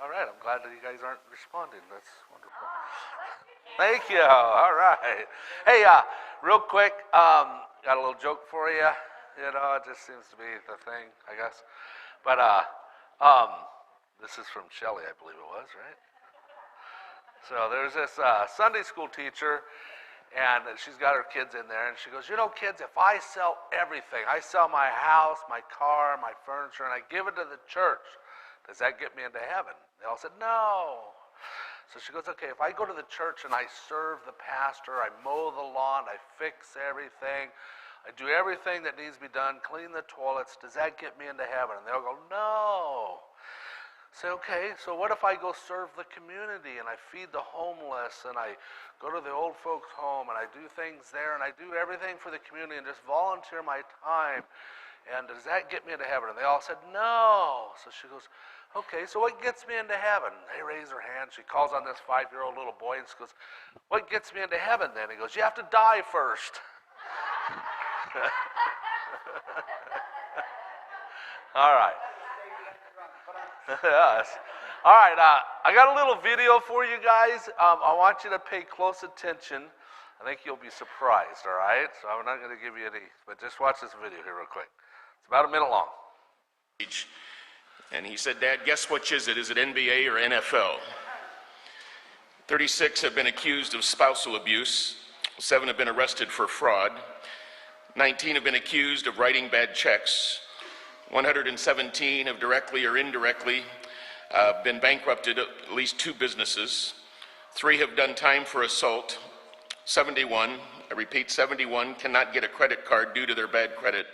All right, I'm glad that you guys aren't responding. That's wonderful. Thank you. All right. Hey, real quick, got a little joke for you. You know, it just seems to be the thing, I guess. But this is from Shelley, I believe it was, right? So there's this Sunday school teacher, and she's got her kids in there, and she goes, you know, kids, if I sell everything, I sell my house, my car, my furniture, and I give it to the church, does that get me into heaven? They all said, no. So she goes, okay, if I go to the church and I serve the pastor, I mow the lawn, I fix everything, I do everything that needs to be done, clean the toilets, does that get me into heaven? And they'll go, no. Say, okay, so what if I go serve the community and I feed the homeless and I go to the old folks' home and I do things there and I do everything for the community and just volunteer my time, and does that get me into heaven? And they all said, no. So she goes, okay, so what gets me into heaven? They raise their hand. She calls on this 5-year-old little boy and she goes, what gets me into heaven then? He goes, you have to die first. All right. Yes. All right, I got a little video for you guys. I want you to pay close attention. I think you'll be surprised, all right? So I'm not going to give you any, but just watch this video here real quick. It's about a minute long. And he said, Dad, guess which is it? Is it NBA or NFL? 36 have been accused of spousal abuse. 7 have been arrested for fraud. 19 have been accused of writing bad checks. 117 have directly or indirectly been bankrupted at least 2 businesses. 3 have done time for assault. 71, I repeat, 71 cannot get a credit card due to their bad credit.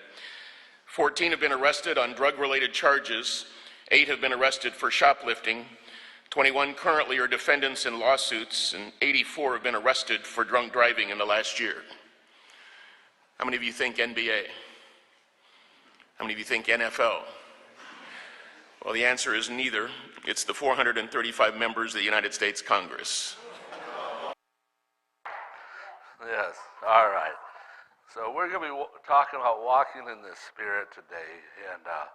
14 have been arrested on drug-related charges. 8 have been arrested for shoplifting. 21 currently are defendants in lawsuits, and 84 have been arrested for drunk driving in the last year. How many of you think NBA? How many of you think NFL? Well, the answer is neither. It's the 435 members of the United States Congress. Yes, all right. So we're going to be talking about walking in the Spirit today, and the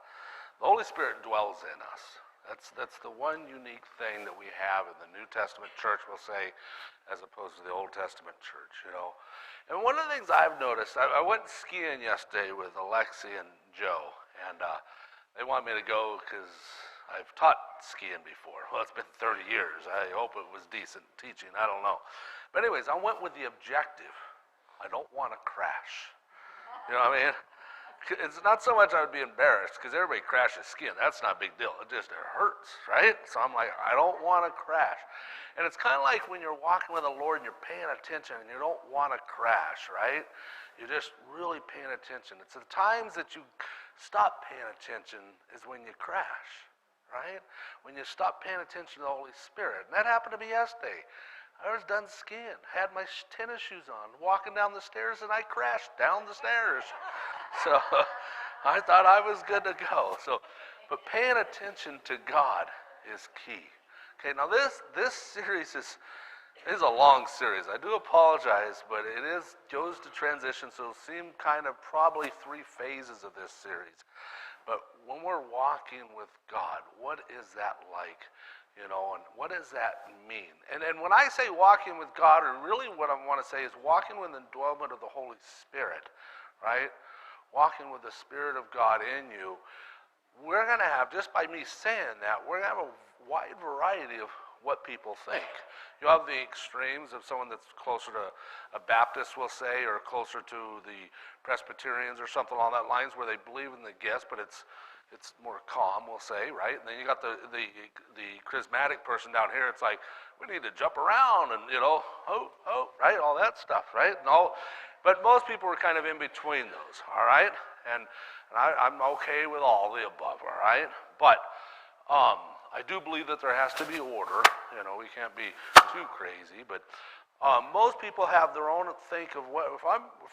Holy Spirit dwells in us. That's the one unique thing that we have in the New Testament church, we'll say, as opposed to the Old Testament church, you know. And one of the things I've noticed, I went skiing yesterday with Alexi and Joe, and they want me to go because I've taught skiing before. Well, it's been 30 years. I hope it was decent teaching. I don't know. But anyways, I went with the objective. I don't want to crash. You know what I mean? It's not so much I would be embarrassed because everybody crashes skiing. That's not a big deal. It hurts, right? So I'm like, I don't want to crash. And it's kind of like when you're walking with the Lord and you're paying attention and you don't want to crash, right? You're just really paying attention. It's the times that you stop paying attention is when you crash, right? When you stop paying attention to the Holy Spirit. And that happened to me yesterday. I was done skiing, had my tennis shoes on, walking down the stairs, and I crashed down the stairs. So I thought I was good to go. But paying attention to God is key. Okay, now this series is a long series. I do apologize, but it goes to transition, so it'll seem kind of probably 3 phases of this series. But when we're walking with God, what is that like? You know, and what does that mean? And when I say walking with God, or really what I want to say is walking with the indwellment of the Holy Spirit, right? Walking with the Spirit of God in you. We're going to have, just by me saying that, we're going to have a wide variety of what people think. You'll have the extremes of someone that's closer to a Baptist, we'll say, or closer to the Presbyterians or something along that lines, where they believe in the gifts, but it's more calm, we'll say, right? And then you got the charismatic person down here. It's like, we need to jump around and, you know, right? All that stuff, right? But most people are kind of in between those, all right? And I'm okay with all the above, all right? But I do believe that there has to be order. You know, we can't be too crazy. But most people have their own think of what if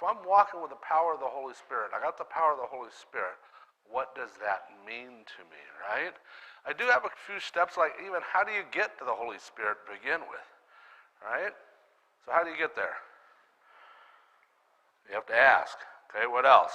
I'm walking with the power of the Holy Spirit. I got the power of the Holy Spirit. What does that mean to me, right? I do have a few steps, like even how do you get to the Holy Spirit to begin with, right? So how do you get there? You have to ask. Okay, what else?